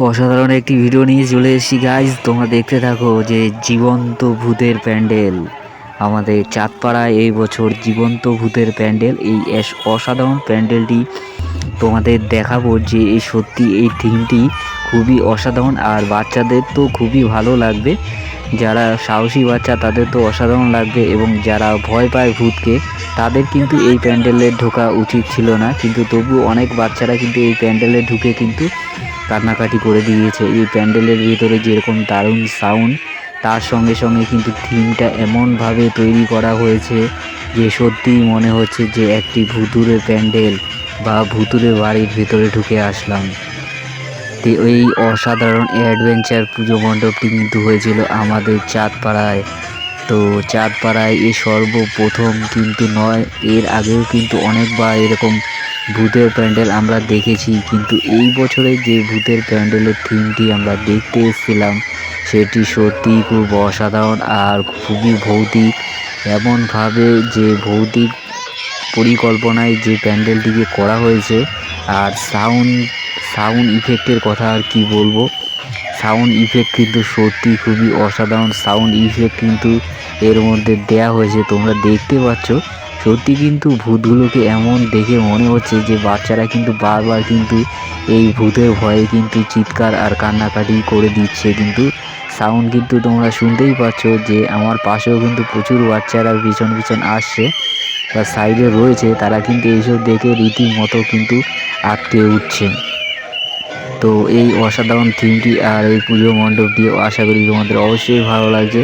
অসাধারণ একটি ভিডিও নিয়ে চলে এসেছি গাইজ, তোমরা দেখতে থাকো যে জীবন্ত ভূতের প্যান্ডেল। আমাদের চাঁদপাড়ায় এই বছর জীবন্ত ভূতের প্যান্ডেল, এই অসাধারণ প্যান্ডেলটি তোমাদের দেখাবো যে এই সত্যি এই থিমটি খুবই অসাধারণ, আর বাচ্চাদের তো খুবই ভালো লাগবে। যারা সাহসী বাচ্চা তাদের তো অসাধারণ লাগবে, এবং যারা ভয় পায় ভূতকে তাদের কিন্তু এই প্যান্ডেলে ঢোকা উচিত ছিল না, কিন্তু তবু অনেক বাচ্চারা কিন্তু এই প্যান্ডেলে ঢুকে কিন্তু কান্নাকাটি করে দিয়েছে। এই প্যান্ডেলের ভিতরে যেরকম দারুণ সাউন্ড, তার সঙ্গে সঙ্গে কিন্তু থিমটা এমনভাবে তৈরি করা হয়েছে যে সত্যিই মনে হচ্ছে যে একটি ভুতুরে প্যান্ডেল বা ভুতুরে বাড়ির ভিতরে ঢুকে আসলাম। তো এই অসাধারণ অ্যাডভেঞ্চার পুজো মণ্ডপটি কিন্তু হয়েছিল আমাদের চাঁদপাড়ায়। তো চাঁদপাড়ায় এই সর্বপ্রথম কিন্তু নয়, এর আগেও কিন্তু অনেকবার এরকম ভূতের প্যান্ডেল আমরা দেখেছি, কিন্তু এই বছরে যে ভূতের প্যান্ডেলের থিমটি আমরা দেখতে এসেছিলাম সেটি সত্যিই খুব অসাধারণ আর খুবই ভৌতিক। এমনভাবে যে ভৌতিক পরিকল্পনায় যে প্যান্ডেলটিকে করা হয়েছে, আর সাউন্ড ইফেক্টের কথা আর কি বলবো। সাউন্ড ইফেক্ট কিন্তু সত্যি খুবই অসাধারণ সাউন্ড ইফেক্ট কিন্তু এর মধ্যে দেয়া হয়েছে, তোমরা দেখতে পাচ্ছ। সত্যি কিন্তু ভূতগুলোকে এমন দেখে মনে হচ্ছে যে বাচ্চারা কিন্তু বারবার কিন্তু এই ভূতের ভয়ে কিন্তু চিৎকার আর কান্নাকাটি করে দিচ্ছে। কিন্তু সাউন্ড কিন্তু তোমরা শুনতেই পাচ্ছ যে আমার পাশেও কিন্তু প্রচুর বাচ্চারা পিছন পিছন আসছে বা সাইডে রয়েছে, তারা কিন্তু এইসব দেখে রীতিমতো কিন্তু আটকে উঠছে। তো এই অসাধারণ থিমটি আর এই পুজো মণ্ডপটি আশা করি তোমাদের অবশ্যই ভালো লাগছে,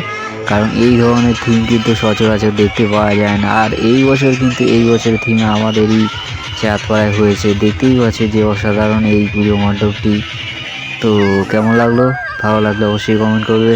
কারণ এই ধরনের থিম কিন্তু সচরাচর দেখতে পাওয়া যায় না। আর এই বছর কিন্তু এই বছরের থিম আমাদেরই চাঁদপাড়ায় হয়েছে, দেখতেই পাচ্ছ যে অসাধারণ এই পুজো মণ্ডপটি। তো কেমন লাগলো? ভালো লাগলে অবশ্যই কমেন্ট করবে।